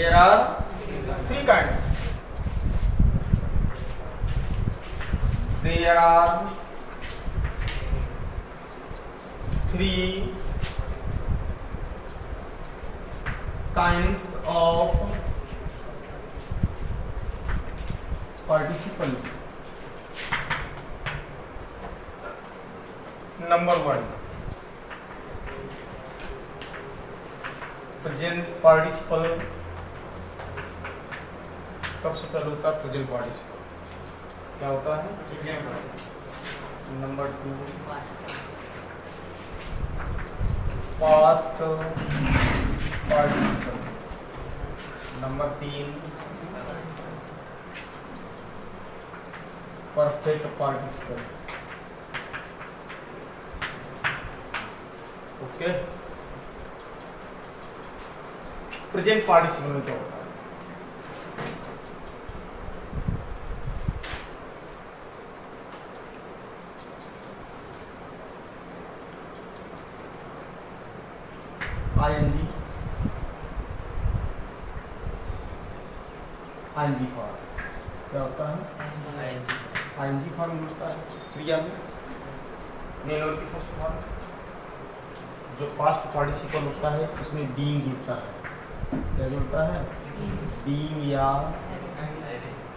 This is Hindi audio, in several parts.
There are three kinds. There are three kinds of participles. Number one, present participle. सबसे पहले होता है प्रेजेंट पार्टिसिपल. क्या होता है? Number two, past participle. Number तीन, perfect participle. Okay. Present participle में क्या होता है? ING, ING form. क्या होता है? आईएनजी फॉर्म होता है क्रिया में. मेन और की फर्स्ट फॉर्म. जो पास्ट पार्टिसिपल होता है उसमें बीइंग जुड़ता है. क्या जुड़ता है? बीइंग या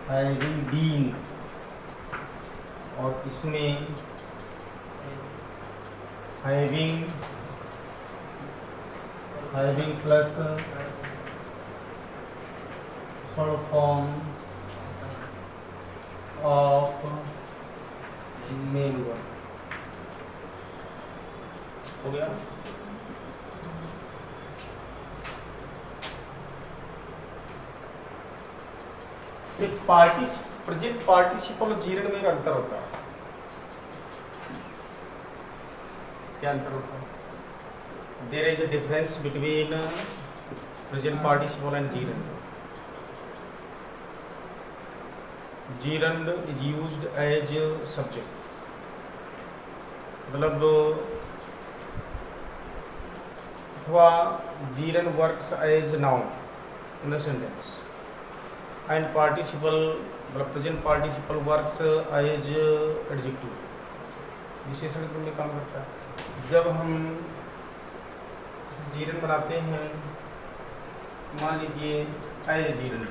हैविंग बीन. और इसमें having plus third form of main verb. हो गया? एक प्रेजेंट पार्टिसिपल और जीरन में एक अंतर होता है. क्या अंतर होता है? There is a difference between present participle and gerund. Gerund is used as subject. मतलब अथवा gerund works as noun in the sentence. And participle मतलब present participle works as adjective, विशेषण के रूप में काम करता है. जब हम जीरन बनाते हैं, मान लीजिए as gerund,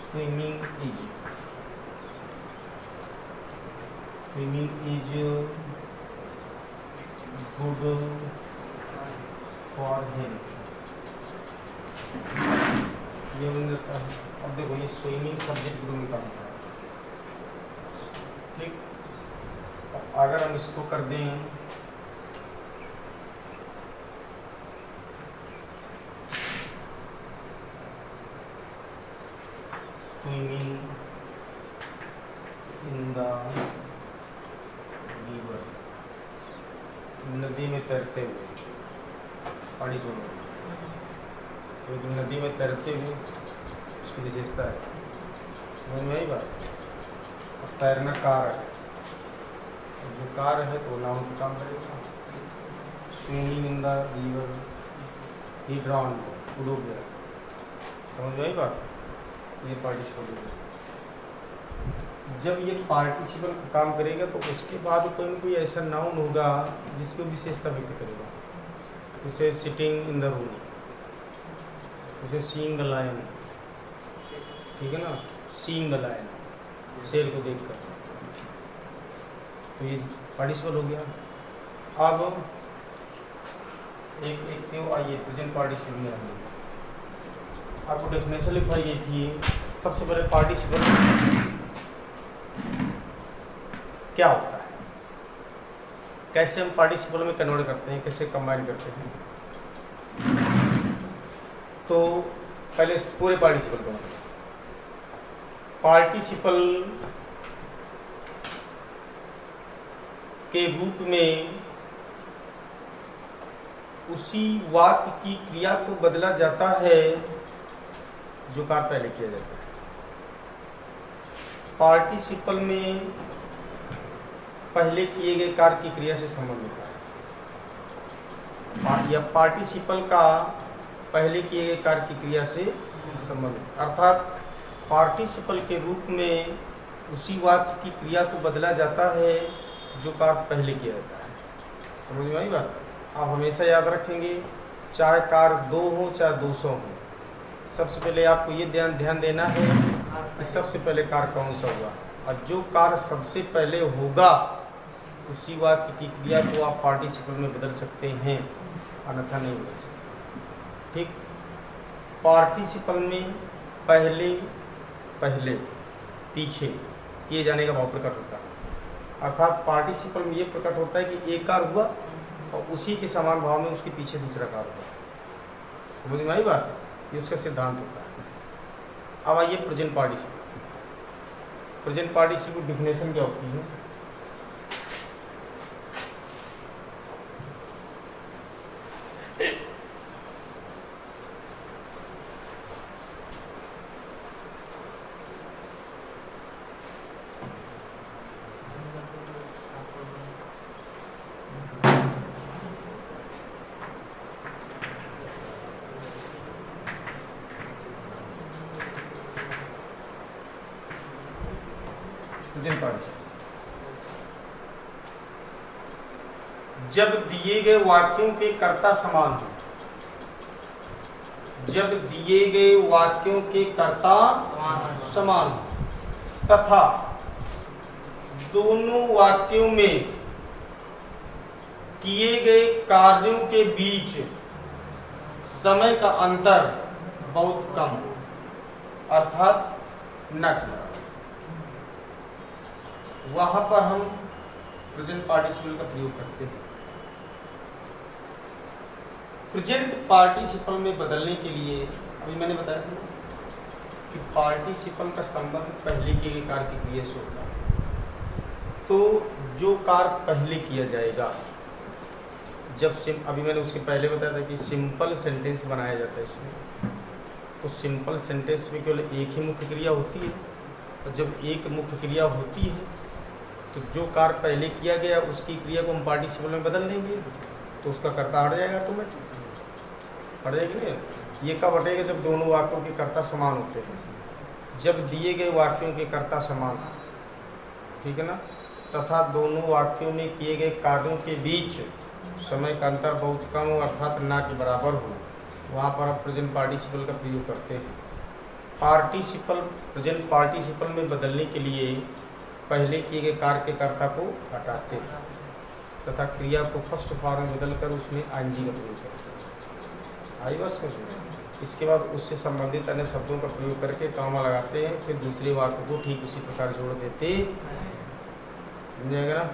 swimming is good for him. ये बन जाता है. अब देखो ये स्विमिंग सब्जेक्ट के रूप में काम करता है. ठीक. अगर हम इसको कर दें स्विमिंग इन द रिवर, नदी में तैरते हुए. पार्टिसिपल क्योंकि नदी में तैरते हुए उसकी विशेषता है. समझ में आई बात? अब तैरना कार्य है. जो कार्य है तो नाउन का काम करेगा. Swimming in the river, he drown, डूब गया. समझ में आई बात? ये पार्टिसिपल. जब ये पार्टिसिपल काम करेगा तो उसके बाद कोई न कोई ऐसा नाउन होगा जिसको विशेषता व्यक्त करेगा. जैसे सिटिंग इन द रूम, जैसे सीइंग द लायन. ठीक है ना? सीइंग द लायन, शेर को देखकर. तो ये पार्टिसिपल हो गया. अब एक तो आइए प्रेजेंट पार्टिसिपल में आइए. आपको डेफिनेशन लिखवाई गई थी. सबसे पहले पार्टिसिपल क्या होता है, कैसे हम पार्टिसिपल में कन्वर्ट करते हैं, कैसे कंबाइन करते हैं. तो पहले पूरे पार्टिसिपल को, पार्टिसिपल के रूप में उसी वाक्य की क्रिया को बदला जाता है जो कार्य पहले किया जाता है. पार्टिसिपल में पहले किए गए कार्य की क्रिया से संबंध होता है, या पार्टिसिपल का पहले किए गए कार्य की क्रिया से संबंध, अर्थात पार्टिसिपल के रूप में उसी वाक्य की क्रिया को बदला जाता है जो कार्य पहले किया जाता है। समझ में आई बात? आप हमेशा याद रखेंगे, चाहे कार्य 2 हो चाहे 200 हो, सबसे पहले आपको ये ध्यान देना है कि सबसे पहले कार्य कौन सा होगा, और जो कार्य सबसे पहले होगा उसी वाक्य की क्रिया को आप पार्टिसिपल में बदल सकते हैं, अन्यथा नहीं बदल सकते। ठीक, पार्टिसिपल में पहले पीछे किए जाने का भाव प्रकट होता है, अर्थात पार्टिसिपल में ये प्रकट होता है कि एक कार्य हुआ और उसी के समान भाव में उसके पीछे दूसरा कार्य हुआ। समझ में आई बात? ये उसका सिद्धांत होता है। अब आइए प्रेजेंट पार्टिसिपल। प्रेजेंट पार्टिसिपल की डिफिनेशन क्या होती है? प्रेजेंट पार्टिसिपल जब दिए गए वाक्यों के कर्ता समान हो, जब दिए गए वाक्यों के कर्ता समान हो तथा दोनों वाक्यों में किए गए कार्यों के बीच समय का अंतर बहुत कम हो, अर्थात न कि वहां पर हम प्रेजेंट पार्टिसिपल का प्रयोग करते हैं। प्रेजेंट पार्टिसिपल में बदलने के लिए अभी मैंने बताया था कि पार्टिसिपल का संबंध पहले किए गए कार्य की क्रिया से होता है, तो जो कार्य पहले किया जाएगा, जब अभी मैंने उसके पहले बताया था कि सिंपल सेंटेंस बनाया जाता है इसमें, तो सिंपल सेंटेंस में केवल एक ही मुख्य क्रिया होती है, और जब एक मुख्य क्रिया होती है तो जो कार्य पहले किया गया उसकी क्रिया को हम पार्टिसिपल में बदल देंगे तो उसका कर्ता हट जाएगा, ऑटोमेटिक हट जाएगी नहीं। ये कब हटेगा? जब दोनों वाक्यों के कर्ता समान होते हैं, जब दिए गए वाक्यों के कर्ता समान, ठीक है ना, तथा दोनों वाक्यों में किए गए कार्यों के बीच समय का अंतर बहुत कम हो, अर्थात ना के बराबर हो, वहाँ पर आप प्रेजेंट पार्टिसिपल का प्रयोग करते हैं। पार्टिसिपल प्रेजेंट पार्टिसिपल में बदलने के लिए पहले किए गए कार्य के कर्ता को हटाते हैं तथा क्रिया को फर्स्ट फॉर्म में बदलकर उसमें आईएनजी का प्रयोग करते हैं। आई बस समझ में? इसके बाद उससे संबंधित अन्य शब्दों का प्रयोग करके कॉमा लगाते हैं, फिर दूसरे वाक्य को ठीक उसी प्रकार जोड़ देते समझेगा ना।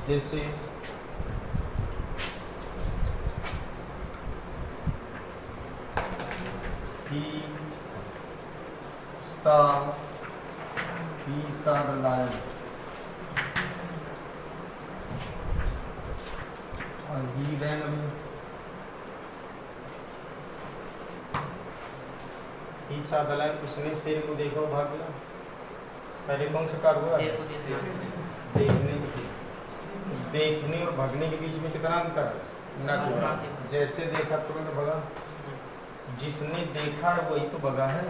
जैसे ही saw the lion, और he ran away, he saw the lion, उसने शेर को देखा और भाग गया। पहले कौन सा कार्य हुआ? देखने और भागने के बीच में कितना अंतर है? ना। जैसे देखा तुरंत भगा, जिसने देखा है वही तो भगा है।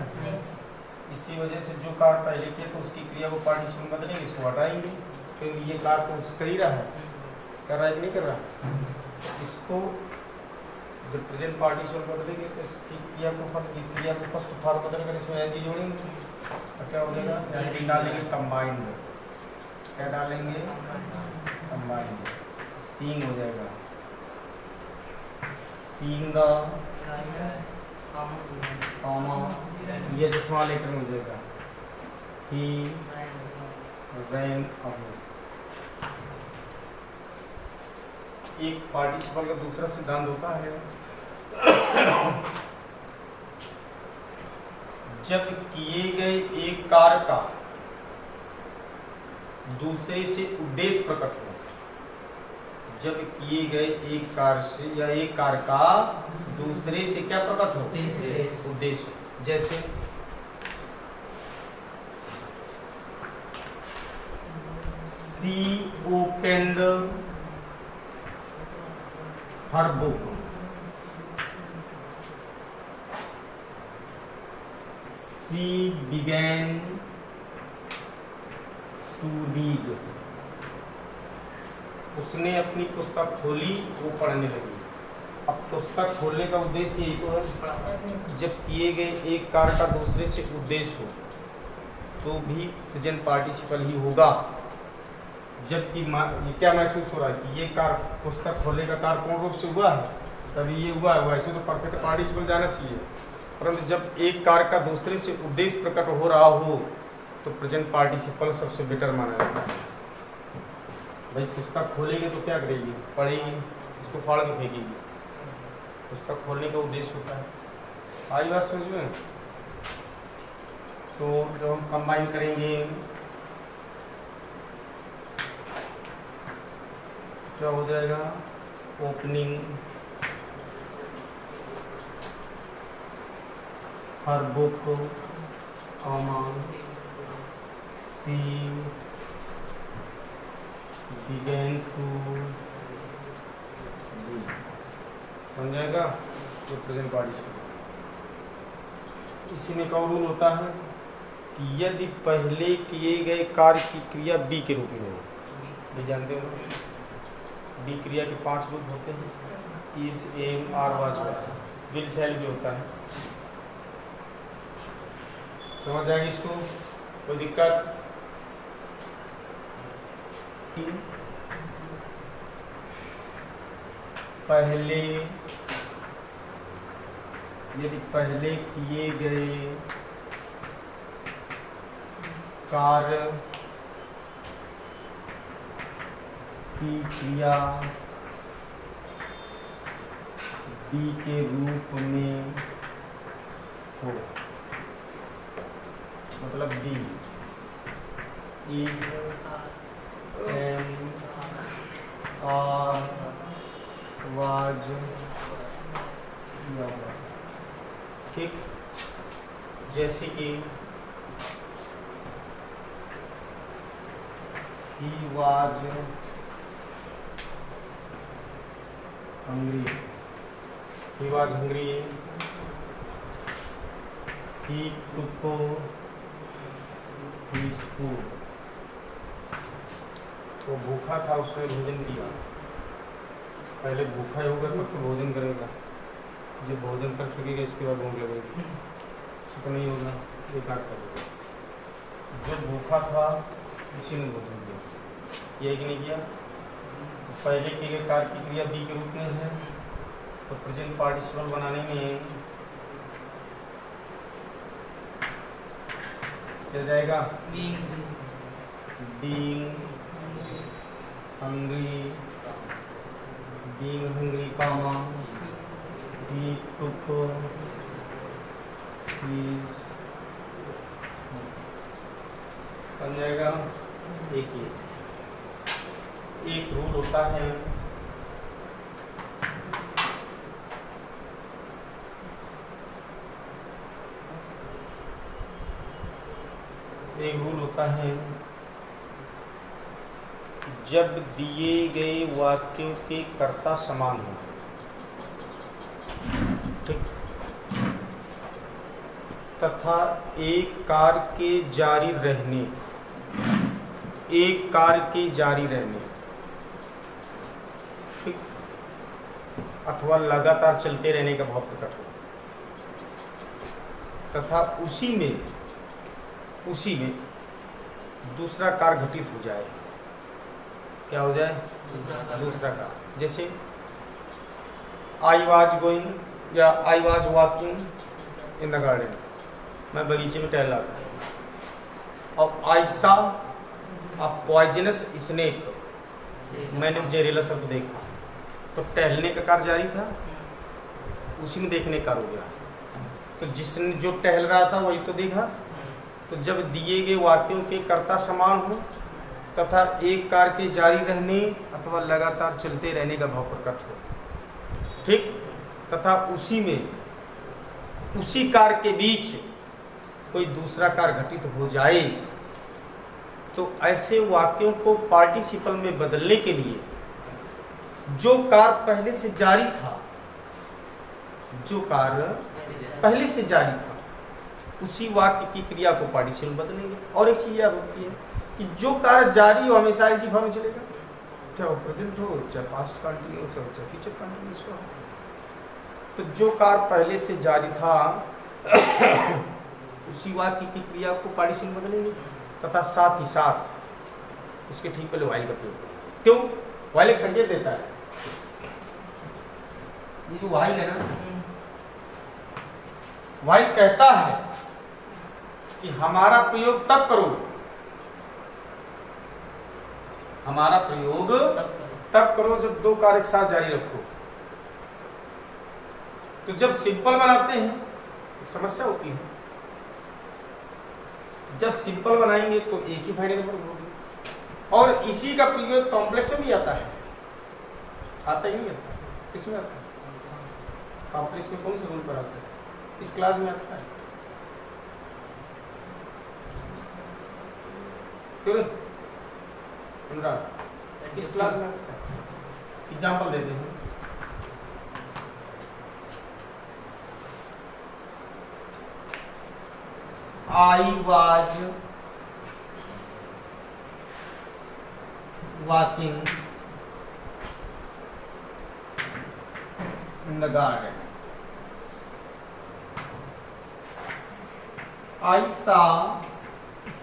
इसी वजह से जो कार्य पहले किया तो उसकी क्रिया को पार्टिसिपल में बदलेंगे, इसको हटाएंगे, क्योंकि ये कार्य तो कर ही रहा है, कर रहा है कि नहीं कर रहा। इसको जब प्रेजेंट पार्टिसिपल बदलेंगे तो इसकी क्रिया को फर्स्ट फॉर्म बदलकर इसमें एनजी जोड़ेंगे तो क्या हो जाएगा? डालेंगे कंबाइंड, क्या डालेंगे? कंबाइंड, सीइंग हो जाएगा, सीइंग द कॉमा, ये चश्मा लेकर हो जाएगा, ही रैन अवे। एक पार्टिसिपल का दूसरा सिद्धांत होता है जब किए गए एक कार्य का दूसरे से उद्देश्य प्रकट हो, जब किए गए एक कार्य से या एक कार्य का दूसरे से क्या प्रकट हो? उद्देश्य। जैसे She opened her book. She began to read. उसने अपनी पुस्तक खोली, वो पढ़ने लगी। अब पुस्तक खोलने का उद्देश्य यही तो है, जब किए गए एक कार्य का दूसरे से उद्देश्य हो तो भी प्रेजेंट पार्टिसिपल ही होगा। जबकि ये क्या महसूस हो रहा है कि ये कार्य पुस्तक खोलने का कार्य पूर्ण रूप से हुआ है, तभी ये हुआ है। वैसे तो परफेक्ट पार्टिसिपल जाना चाहिए, परंतु जब एक कार्य का दूसरे से उद्देश्य प्रकट हो रहा हो तो प्रेजेंट पार्टिसिपल सबसे बेटर माना जाता है। भाई पुस्तक खोलेंगे तो क्या करेगी, पढ़ेगी, उसको फाड़ के फेंकेगी। पुस्तक खोलने का उद्देश्य होता है। आई बात समझ में? तो जो हम कंबाइन करेंगे क्या हो जाएगा, opening her book, comma she began to do, बन जाएगा तो प्रेजेंट पार्टिसिपल। इसी में क्या रूल होता है कि यदि पहले किए गए कार्य की क्रिया बी के रूप में हो, ये जानते हो, बी क्रिया के 5 रूप होते हैं, is, am, are, was, will, shall भी होता है। समझ आएगी इसको, कोई दिक्कत? पहले यदि पहले किए गए कार्य की क्रिया बी के रूप में हो, मतलब be is, am, are, was, ठीक। जैसे कि he was hungry, he was hungry, he took his food, वो भूखा था, उसने भोजन किया। पहले भूखा ही होगा तब तो भोजन करेगा, जब भोजन कर चुकेगा इसके बाद भूख लगेगी, तो नहीं होगा, बेकार करेगा। जो भूखा था उसी ने भोजन किया, यही कि नहीं किया? पहले किए गए कार्य की क्रिया बी के रूप में है, तो प्रेजेंट पार्टिसिपल बनाने में क्या जाएगा, being hungry, being hungry, comma, he took his, बन जाएगा। एक रूल होता है, जब दिए गए वाक्यों के कर्ता समान हो, ठीक, तथा एक कार्य के जारी रहने, ठीक, अथवा लगातार चलते रहने का भाव प्रकट हो, तथा उसी में दूसरा कार्य घटित हो जाए। क्या हो जाए? दूसरा कार्य। जैसे आई वॉज गोइंग या I was walking in the garden, मैं बगीचे में टहल रहा था। अब आई सा अ पॉइजनस स्नेक, मैंने जहरीला सर्प देखा, तो टहलने का कार्य जारी था, उसी में देखने का हो गया। तो जिसने जो टहल रहा था वही तो देखा। तो जब दिए गए वाक्यों के कर्ता समान हो तथा एक कार्य के जारी रहने अथवा लगातार चलते रहने का भाव प्रकट हो, ठीक, तथा उसी कार्य के बीच कोई दूसरा कार्य घटित हो जाए, तो ऐसे वाक्यों को पार्टिसिपल में बदलने के लिए जो कार्य पहले से जारी था, जो कार्य पहले से जारी था, उसी वाक्य की क्रिया को पार्टिसिपल में बदलेंगे। और एक चीज याद होती है कि जो कार्य जारी हो हमेशा इसी फॉर्म में चलेगा, चाहे प्रेजेंट हो, चाहे पास्ट कंटिन्यूअस हो, चाहे फ्यूचर कंटिन्यूअस हो। तो जो कार्य पहले से जारी था उसी वाक्य की क्रिया को पार्टिसिपल में बदलेंगे, तथा साथ ही साथ उसके ठीक पहले वाइल का प्रयोग करेंगे। क्यों? वाइल एक संकेत देता है। ये जो वाइल है ना, वाइल कहता है कि हमारा प्रयोग तब करो, हमारा प्रयोग तब करो जब दो कार्य एक साथ जारी रखो। तो जब सिंपल बनाते हैं एक समस्या होती है, जब सिंपल बनाएंगे तो एक ही फाइनल नंबर होगी। और इसी का प्रयोग कॉम्प्लेक्स में भी आता है, आता ही नहीं आता? किसमें आता है? कॉम्प्लेक्स में कौन से रूल पर आता है? इस क्लास में आता है। क्यों? इस क्लास में आता है। एग्जाम्पल देते हैं। I was walking in the garden. I saw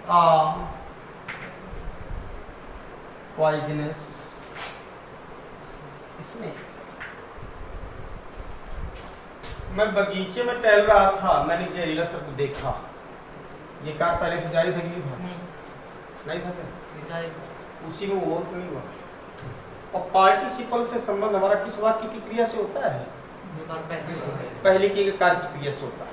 a poisonous snake. मैं बगीचे में टहल रहा था, मैंने जहरीला सर्प देखा। ये कार्य पहले से जारी था कि नहीं था? नहीं था क्या? उसी में वो तो नहीं हुआ। और पार्टिसिपल से संबंध हमारा किस वाक्य की क्रिया से होता है? पहले के कार्य की क्रिया से होता है।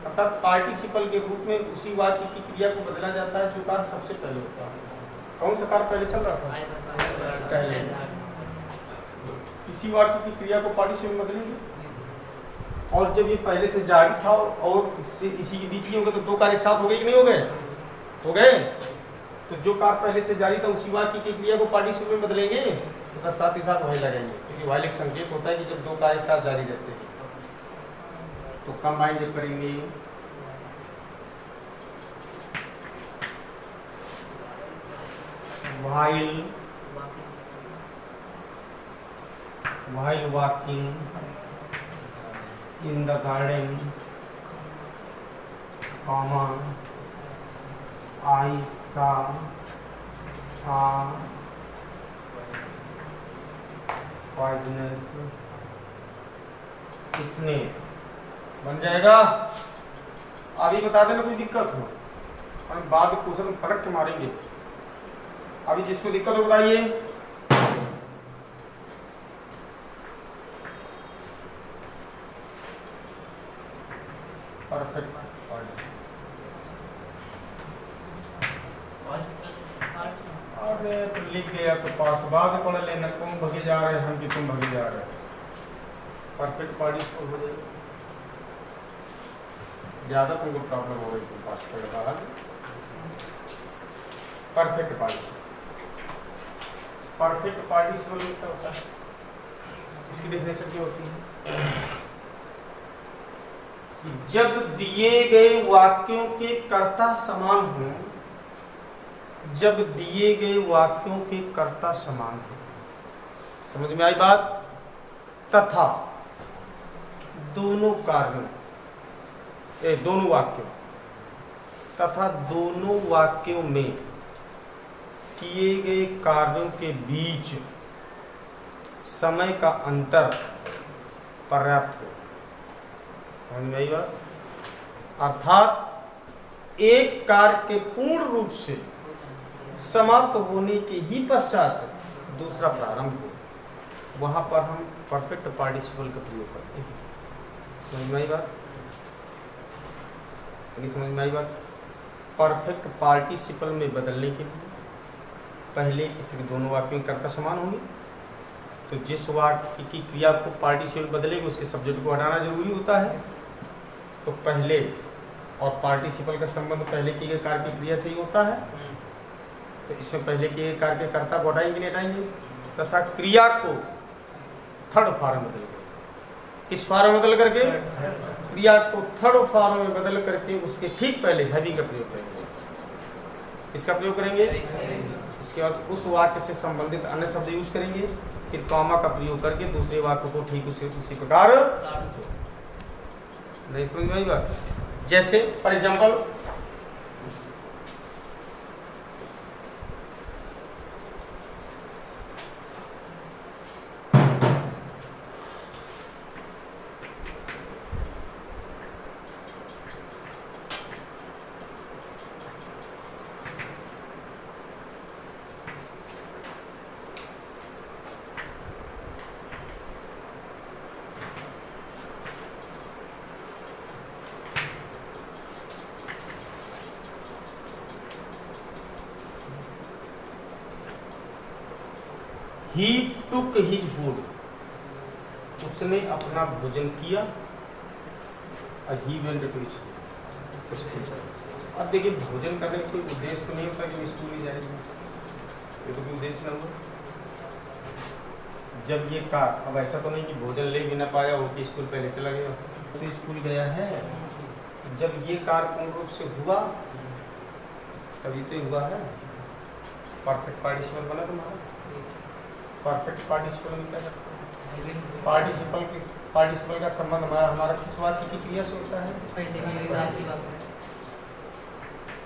अर्थात पार्टिसिपल के रूप में उसी वाक्य की क्रिया को बदला जाता है जो कार्य सबसे पहले होता है। कौन सा कार्य पहले चल रहा था? पहले। इसी वाक्य की क्रिया को पार्टिसिपल में बदलेंगे। और जब ये पहले से जारी था और इसी के बीच हो गए तो दो कार्य एक साथ हो गए कि नहीं हो गए? हो गए। तो जो कार्य पहले से जारी था उसी वाक्य की क्रिया को पार्टिसिपल में बदलेंगे, तो साथ ही साथ वही लगाएंगे, क्योंकि वाइल एक संकेत होता है कि जब दो कार्य एक साथ जारी रहते हैं। तो कंबाइन जब करेंगे while walking in the garden, comma, I saw a poisonous snake। बन जाएगा। अभी बता देना कोई दिक्कत हो, और बाद में क्वेश्चन पटक के मारेंगे। अभी जिसको दिक्कत हो बताइए। परफेक्ट अरे तो लिख गया तो पास बाद में पढ़ लेना। तुम भगे जा रहे हैं, हम भी तुम भगे जा रहे हैं। परफेक्ट पार्टिसिपल हो जाएगा। ज्यादा तुमको प्रॉब्लम हो रही थी पास्ट पढ़ रहा। परफेक्ट पार्टिसिपल, परफेक्ट पार्टिसिपल क्या होता है? इसकी डेफिनेशन क्या होती है? जब दिए गए वाक्यों के कर्ता समान हों, जब दिए गए वाक्यों के कर्ता समान हो, समझ में आई बात? तथा दोनों कार्यों दोनों वाक्यों तथा दोनों वाक्यों में किए गए कार्यों के बीच समय का अंतर पर्याप्त हो। समझ में आई बात? अर्थात एक कार्य के पूर्ण रूप से समाप्त होने के ही पश्चात दूसरा प्रारंभ हो, वहां पर हम परफेक्ट पार्टिसिपल का प्रयोग करते हैं। समझ में आई बात? नहीं समझ में आई बात? परफेक्ट पार्टिसिपल में बदलने के लिए पहले के दोनों वाक्यों कर्ता समान होंगे, तो जिस वाक्य की क्रिया को पार्टिसिपल बदलेगी उसके सब्जेक्ट को हटाना जरूरी होता है। तो पहले और पार्टिसिपल का संबंध पहले किए गए कार्य की क्रिया से ही होता है। तो इसमें पहले के कार्य के कर्ता को हटाएंगे नहीं हटाएंगे, तथा क्रिया को थर्ड फॉर्म में बदलेंगे। किस फॉर्म में बदल करके? क्रिया को थर्ड फॉर्म में बदल करके उसके ठीक पहले हैविंग का प्रयोग करेंगे। इसका प्रयोग करेंगे। इसके बाद उस वाक्य से संबंधित अन्य शब्द यूज करेंगे, फिर कॉमा का प्रयोग करके दूसरे वाक्य को ठीक उसी प्रकार नहीं समझ में आई बात। जैसे for example He took his food, उसने अपना भोजन किया। He went to school। अब देखिए भोजन करने का कोई उद्देश्य तो नहीं होता कि स्कूल ही जाएगा, ये तो कोई उद्देश्य ना हो। जब ये कार, अब ऐसा तो नहीं कि भोजन ले भी ना पाया हो कि स्कूल पहले चला गया, तो स्कूल गया है। जब ये कार पूर्ण रूप से हुआ तभी तो हुआ है। परफेक्ट पार्टिसिपल बना तुम्हारा। परफेक्ट पार्टिसिपल में क्या करते हैं? पार्टिसिपल का संबंध हमारा किस वाक्य की क्रिया से होता है?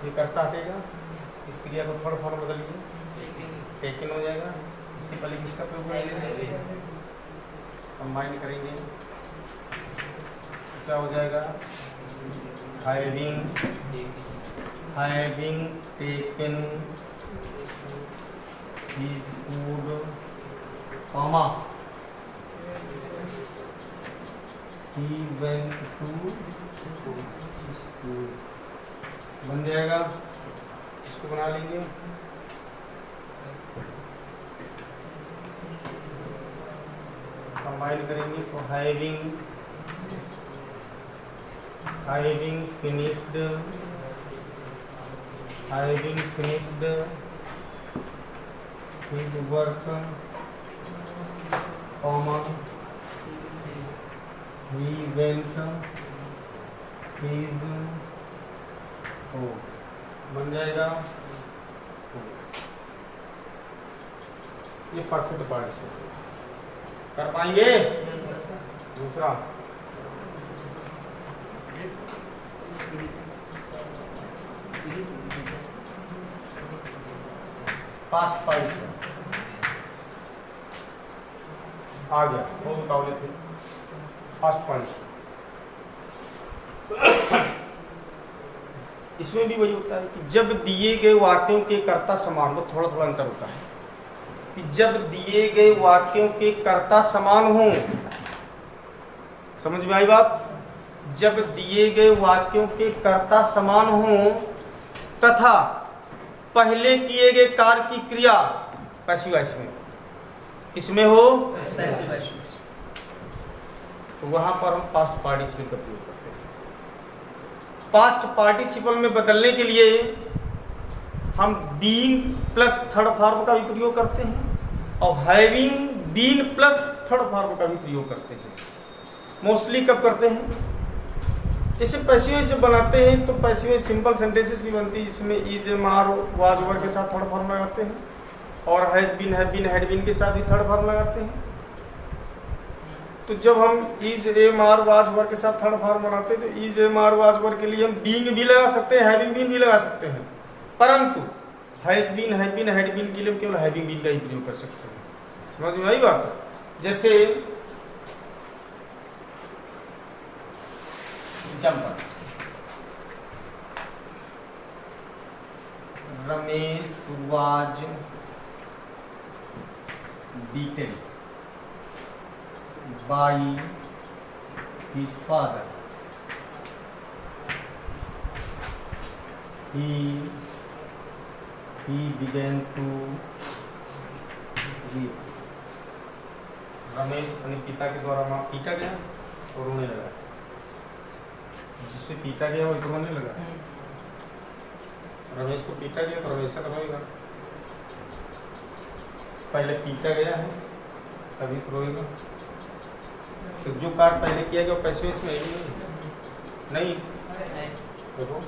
ये करता हटेगा, इस क्रिया को थर्ड फॉर्म बदलिए, टेकन हो जाएगा। इसके पहले किसका प्रयोग करेंगे? कंबाइन करेंगे, क्या हो जाएगा? Having taken his food, comma he went to school बन जाएगा। इसको बना लेंगे। कंबाइन करेंगे तो having finished his work, comma he went his home बन जाएगा। ये परफेक्ट पार्टिसिपल कर पाएंगे। दूसरा पास्ट पार्टिसिपल आ गया, वो बताओ लेते पास्ट पार्टिसिपल। इसमें भी वही होता है कि जब दिए गए वाक्यों के कर्ता समान हो, थोड़ा थोड़ा अंतर होता है कि जब दिए गए वाक्यों के कर्ता समान हों, समझ में आई बात? जब दिए गए वाक्यों के कर्ता समान हों तथा पहले किए गए कार्य की क्रिया पैसिव वॉइस में इसमें हो, तो वहां पर हम पास्ट पार्टिसिपल का प्रयोग करते हैं। पास्ट पार्टिसिपल में बदलने के लिए हम बीइंग प्लस थर्ड फॉर्म का भी प्रयोग करते हैं और having been plus third form का भी प्रयोग करते हैं। मोस्टली कब करते हैं? जैसे पैसिव वॉइस बनाते हैं तो पैसिव वॉइस सिंपल सेंटेंसेस की बनती है, जिसमें is am are was were के साथ थर्ड फॉर्म लगाते हैं और has been have been had been के साथ भी थर्ड फॉर्म लगाते हैं। तो जब हम is am are was were के साथ थर्ड फॉर्म बनाते हैं तो is am are was were के लिए हम बीइंग भी लगा सकते हैं, हैविंग बीन भी लगा सकते हैं, परंतु has been have been had been के लिए केवल हैविंग बीन का ही प्रयोग कर सकते हैं। समझ में आई बात? जैसे example, Ramesh was beaten by his father. He began to weep. Ramesh अपने पिता के द्वारा माँ पीटा गया और रोने लगा। जिससे पीटा गया वो रोने लगा। रमेश को पीटा गया तो रमेश का रोएगा। पहले पीटा गया है तभी रोएगा। तो जो कार्य पहले किया गया वो पैसिव में नहीं देखो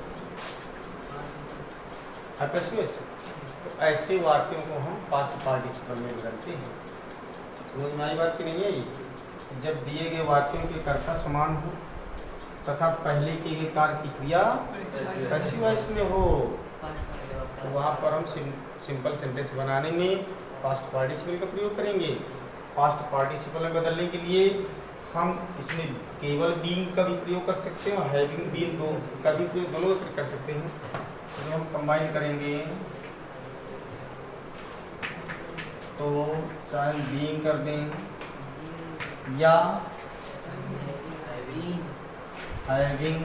पैसिव। तो ऐसे वाक्यों को हम पास्ट पार्टिसिपल में बदलते हैं। समझ में आई बात की नहीं है? जब दिए गए वाक्यों के कर्ता समान हो तथा पहले के गए कार्य की क्रिया पैसिव वॉइस में हो तो वहाँ पर हम सिंपल सेंटेंस बनाने में पास्ट पार्टिसिपल का प्रयोग करेंगे। पास्ट पार्टिसिपल में बदलने के लिए हम इसमें केवल बीइंग का भी प्रयोग कर सकते हैं और हैविंग बीइंग का भी प्रयोग दोनों कर सकते हैं। तो हम कंबाइन करेंगे तो चाहे बीइंग कर दें या हैविंग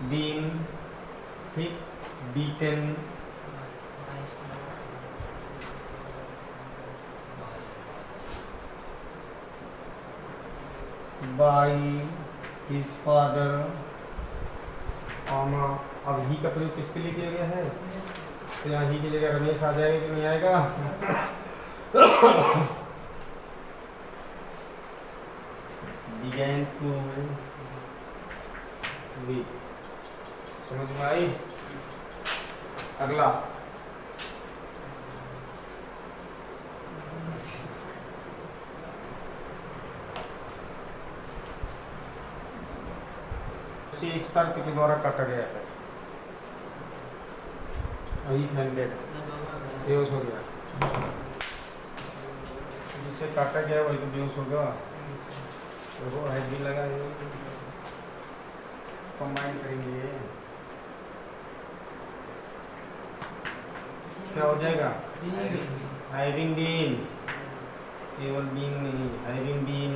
बीन, ठीक, बीटन, बाई हिज फादर। अब ही का प्रयोग किसके लिए किया गया है? तो यहाँ ही की जगह रमेश आ जाएगा कि नहीं आएगा? began to read। समझ में आई? अगला एक शर्त के द्वारा काटा गया है, वही हैंडेड बेहोश हो गया। जिसे काटा गया वही तो बेहोश होगा। तो वो है भी लगा कंबाइन करेंगे क्या हो जाएगा? हैविंग बीन, केवल बीन नहीं, हैविंग बीन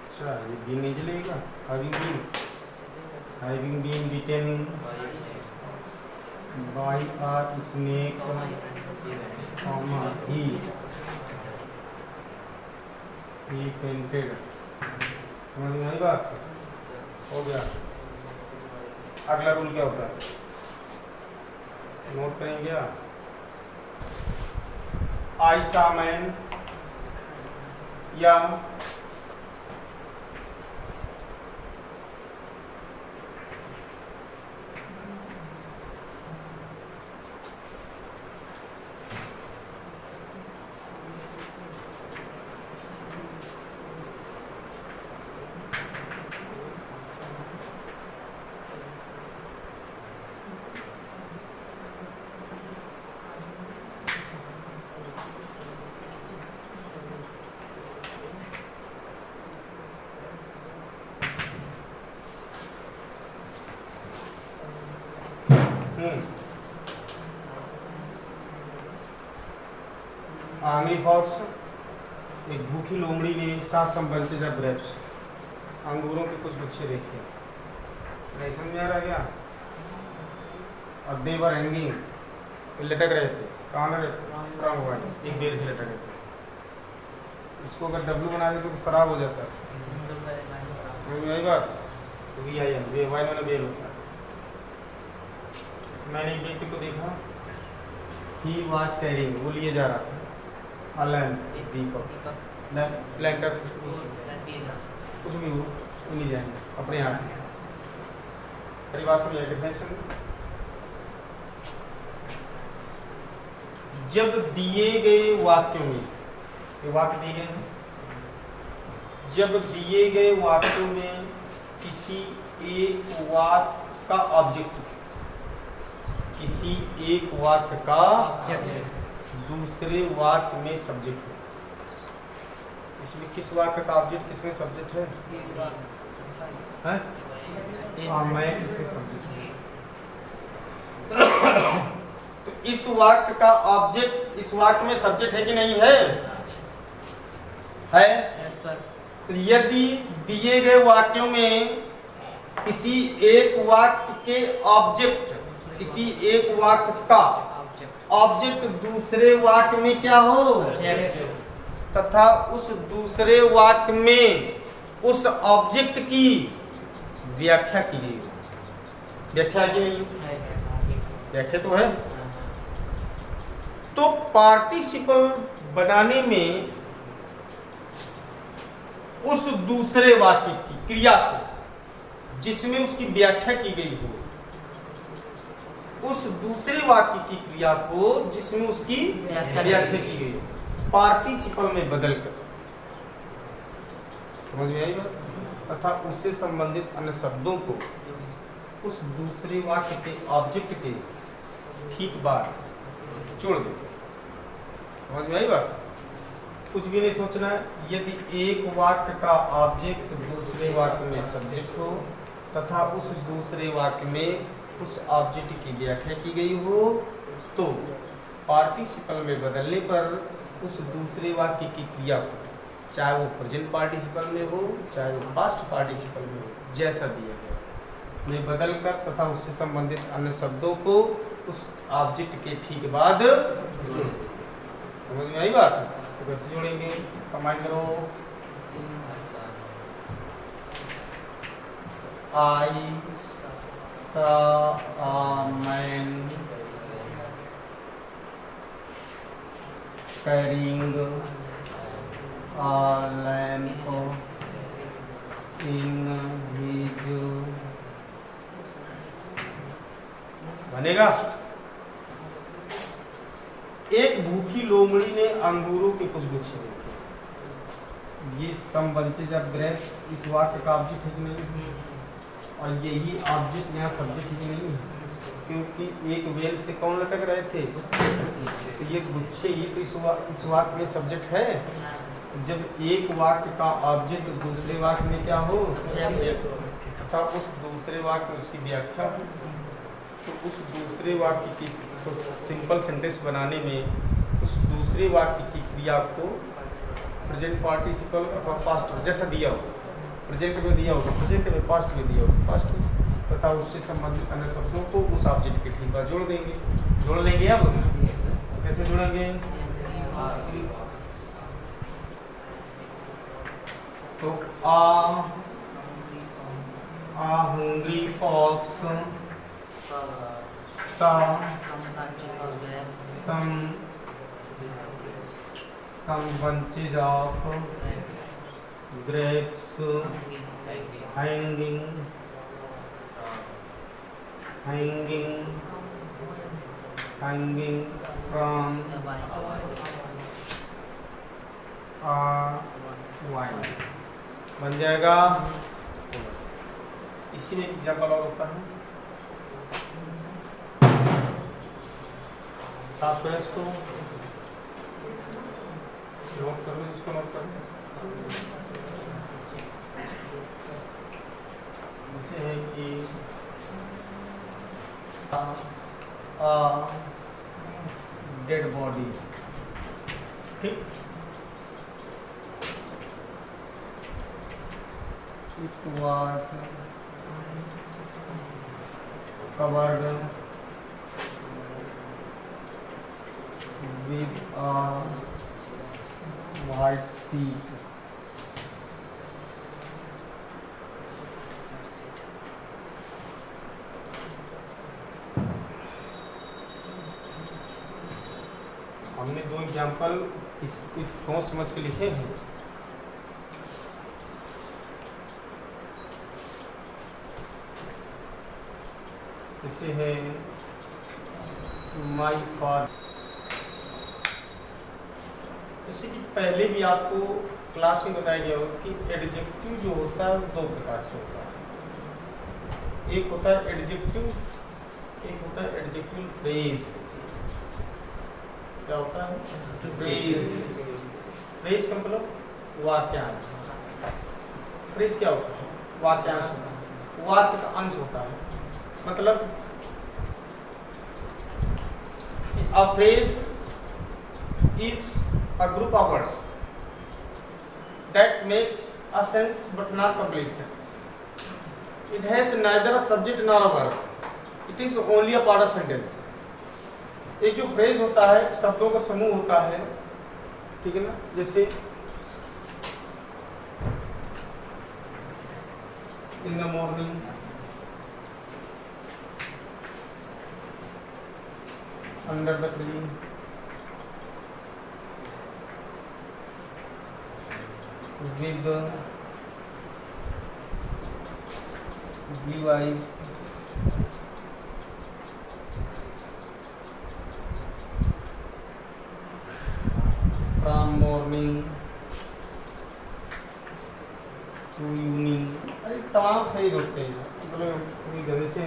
अच्छा ये बीन नहीं चलेगा। Having been beaten by a snake he fainted. समझ में आई बात? हो गया। अगला रूल क्या होता है नोट करेंगे? आई सा मैन या आर्मी फॉक्स एक भूखी लोमड़ी ने 7 संबंधित ग्रेप्स अंगूरों के कुछ बच्चे देखे। नहीं समझ आ रहा क्या? और दे वर हैंगिंग लटक रहे थे। कहाँ लटक हुआ है? एक बेल से लटक रहे थे। इसको अगर डब्लू बना दे तो खराब हो जाता है। यही बात वी आई एन वे वाई मैंने बेल होता है। मैंने एक व्यक्ति को देखा, ही वाज कैरिंग, वो लिए जा रहा था दीपक लैंटर कुछ भी हो नहीं जाएंगे अपने हाथ में। परिभाषा में डिफिनेशन, जब दिए गए वाक्यों में, ये वाक्य दिए गए हैं, जब दिए गए वाक्यों में किसी एक वाक्य का ऑब्जेक्ट, किसी एक वाक्य का दूसरे वाक्य में सब्जेक्ट है। इसमें किस वाक्य का ऑब्जेक्ट किसमें सब्जेक्ट है? मैं किसमें सब्जेक्ट है? तो इस वाक्य का ऑब्जेक्ट इस वाक्य में सब्जेक्ट है कि नहीं है? है। तो यदि दिए गए वाक्यों में किसी एक वाक्य के ऑब्जेक्ट, किसी एक वाक्य का ऑब्जेक्ट दूसरे वाक्य में क्या हो तथा उस दूसरे वाक्य में उस ऑब्जेक्ट की व्याख्या की गई हो, व्याख्या की नहीं? व्याख्या तो है। तो पार्टिसिपल बनाने में उस दूसरे वाक्य की क्रिया को जिसमें उसकी व्याख्या की गई हो, उस दूसरे वाक्य की क्रिया को जिसमें उसकी व्याख्या की गई हो, पार्टिसिपल में बदलकर, समझ में आई बात? तथा उससे संबंधित अन्य शब्दों को उस दूसरे वाक्य के ऑब्जेक्ट के ठीक बाद जोड़ दे। समझ में आई बात? कुछ भी नहीं सोचना है। यदि एक वाक्य का ऑब्जेक्ट दूसरे वाक्य में सब्जेक्ट हो तथा उस दूसरे वाक्य में उस ऑब्जेक्ट की व्याख्या की गई हो, तो पार्टिसिपल में बदलने पर उस दूसरे वाक्य की क्रिया को, चाहे वो प्रेजेंट पार्टिसिपल में हो चाहे वो पास्ट पार्टिसिपल में हो, जैसा दिया गया में बदलकर तथा उससे संबंधित अन्य शब्दों को उस ऑब्जेक्ट के ठीक बाद जोड़। समझ में आई बात? तो कैसे जोड़ेंगे? कमांड करो। आई saw a man carrying a lamp in his बनेगा। एक भूखी लोमड़ी ने अंगूरों के कुछ गुच्छे देखे। ये सम बंचेज ऑफ ग्रेप्स इस वाक्य का ऑब्जेक्ट ठीक नहीं, और यही ऑब्जेक्ट यहाँ सब्जेक्ट ठीक नहीं है, क्योंकि एक वेल से कौन लटक रहे थे? तो ये गुच्छे, ये तो इस वाक्य में सब्जेक्ट है। जब एक वाक्य का ऑब्जेक्ट दूसरे वाक्य में क्या हो, तथा उस दूसरे वाक्य में उसकी व्याख्या हो, तो उस दूसरे वाक्य की, तो सिंपल सेंटेंस बनाने में उस दूसरे वाक्य की क्रिया को प्रेजेंट पार्टिसिपल अथवा पास्ट जैसा दिया हो, प्रेजेंट में दिया हो तो प्रेजेंट में, पास्ट में दिया हो तो पास्ट में, तथा उससे संबंधित अन्य शब्दों को उस ऑब्जेक्ट के ठीक बाद जोड़ देंगे। जोड़ लेंगे। अब कैसे जोड़ेंगे? तो a hungry fox some bunches of grapes hanging from a vine बन जाएगा। इसी में एग्जाम्पल और होता है। साफ करें इसको, नोट कर लो, इसको नोट कर लो। जैसे है कि डेड बॉडी, ठीक, it was covered with a white sheet. हमने दो एग्जाम्पल इसको सोच समझ के लिखे हैं। इसे है माई फादर। इसी की पहले भी आपको क्लास में बताया गया होगा कि एडजेक्टिव जो होता है दो प्रकार से होता है। एक होता है एडजेक्टिव, एक होता है एडजेक्टिव फ्रेज। क्या होता है? फ्रेज। फ्रेज का मतलब वाक्यांश। फ्रेज क्या होता है? वाक्यांश होता है, वाक्य का अंश होता है। मतलब a phrase is a group of words that makes a sense but not complete sense. It has neither a subject nor a verb. It is only a part of sentence. एक जो फ्रेज होता है शब्दों का समूह होता है, ठीक है ना? जैसे in the morning, under the tree, with blue eyes, from morning to evening. अरे तमाम फेज होते हैं, मतलब पूरी जगह से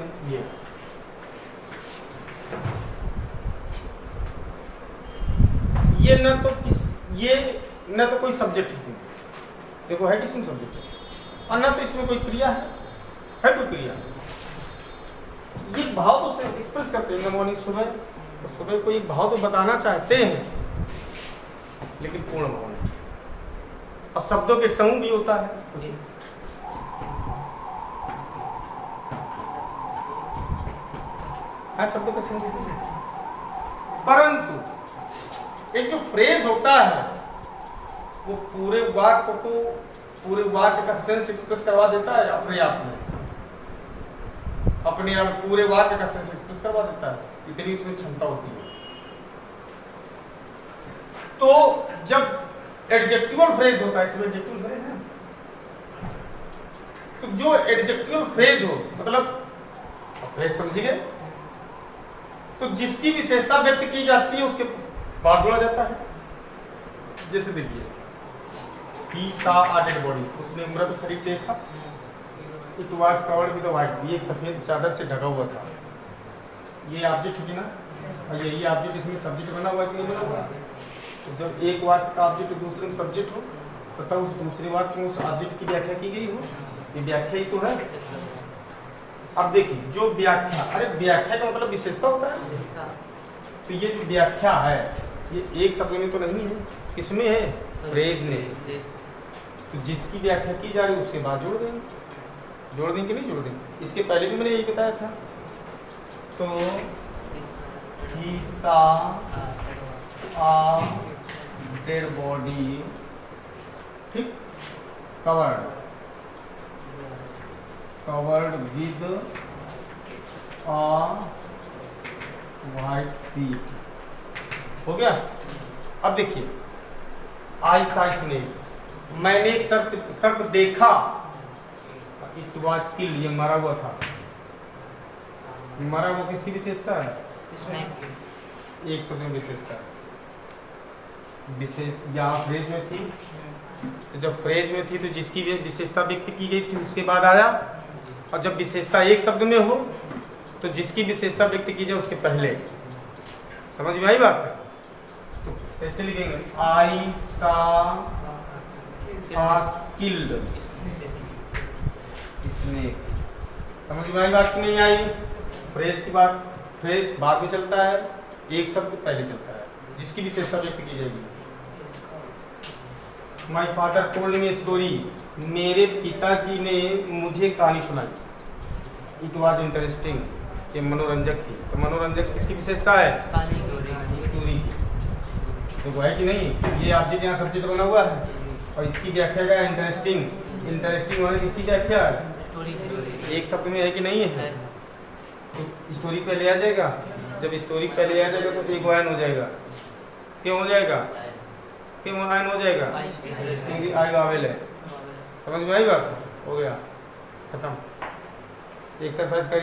ये न तो कोई सब्जेक्ट इसमें, देखो है किसमें सब्जेक्ट, और न तो इसमें कोई क्रिया है कोई क्रिया। ये भाव तो एक्सप्रेस करते हैं मॉर्निंग, सुबह कोई भाव तो बताना चाहते हैं, लेकिन पूर्ण भाव नहीं। और शब्दों के एक समूह भी होता है, शब्दों का समूह, परंतु एक जो फ्रेज होता है वो पूरे वाक्य का सेंस एक्सप्रेस करवा देता है अपने आप पूरे वाक्य का सेंस एक्सप्रेस करवा देता है, इतनी उसमें क्षमता होती है। तो जब एडजेक्टिवल फ्रेज होता है, इसमें एडजेक्टिवल फ्रेज है, तो जो एडजेक्टिवल फ्रेज हो, मतलब फ्रेज समझिए, तो जिसकी विशेषता व्यक्त की जाती है उसके बाद जोड़ा जाता है। जैसे देखिए, he saw a dead body, उसने मृत शरीर देखा, it was covered with a white sheet, एक सफेद चादर से ढका हुआ था। ये ऑब्जेक्ट है ना, ये ऑब्जेक्ट, इसमें सब्जेक्ट बना हुआ है कि नहीं बना हुआ? तो जब एक वाक्य का ऑब्जेक्ट दूसरे में सब्जेक्ट हो, तब उस दूसरे वाक्य में उस ऑब्जेक्ट की व्याख्या की गई हो, ये व्याख्या ही तो है। अब देखिए, जो व्याख्या, अरे व्याख्या का मतलब विशेषता होता है, तो ये जो व्याख्या है ये एक शब्द में तो नहीं है, किसमें है? फ्रेज में। तो जिसकी व्याख्या की जा रही है उसके बाद जोड़ देंगे कि नहीं जोड़ देंगे? इसके पहले भी मैंने यही बताया था। तो he saw a dead body, ठीक, covered with a white sheet, हो गया। अब देखिए, आई साइस ने, मैंने एक सर्प देखा, इट वाज किल, ये मरा हुआ था। मरा हुआ किसकी विशेषता है? एक शब्द में विशेषता, यहाँ फ्रेज में थी, तो जब फ्रेज में थी तो जिसकी विशेषता व्यक्त की गई थी उसके बाद आया, और जब विशेषता एक शब्द में हो तो जिसकी विशेषता व्यक्त की जाए उसके पहले। समझ में आई बात? तो कैसे लिखेंगे? आई सा किल्ड स्नेक। समझ में आई बात कि नहीं आई? फ्रेज की बात, फ्रेज बाद में चलता है, एक शब्द पहले चलता है, जिसकी विशेषता व्यक्त की जाएगी। My father told me story, मेरे पिताजी ने मुझे कहानी सुनाई। इट वॉज इंटरेस्टिंग, ये मनोरंजक थी। तो मनोरंजक किसकी विशेषता है? स्टोरी। तो है कि नहीं? ये ऑब्जेक्ट यहाँ सब्जेक्ट बना हुआ है, और इसकी व्याख्या क्या है? इंटरेस्टिंग। इंटरेस्टिंग होने किसकी व्याख्या है? एक शब्द में है कि नहीं है? तो स्टोरी पहले आ जाएगा, जब स्टोरी पहले आ जाएगा तो एक वायन हो जाएगा। क्यों हो जाएगा? क्यों वायन हो जाएगा? क्योंकि आई वावेल है। समझ में आई बात? हो गया, खत्म। एक्सरसाइज करिए।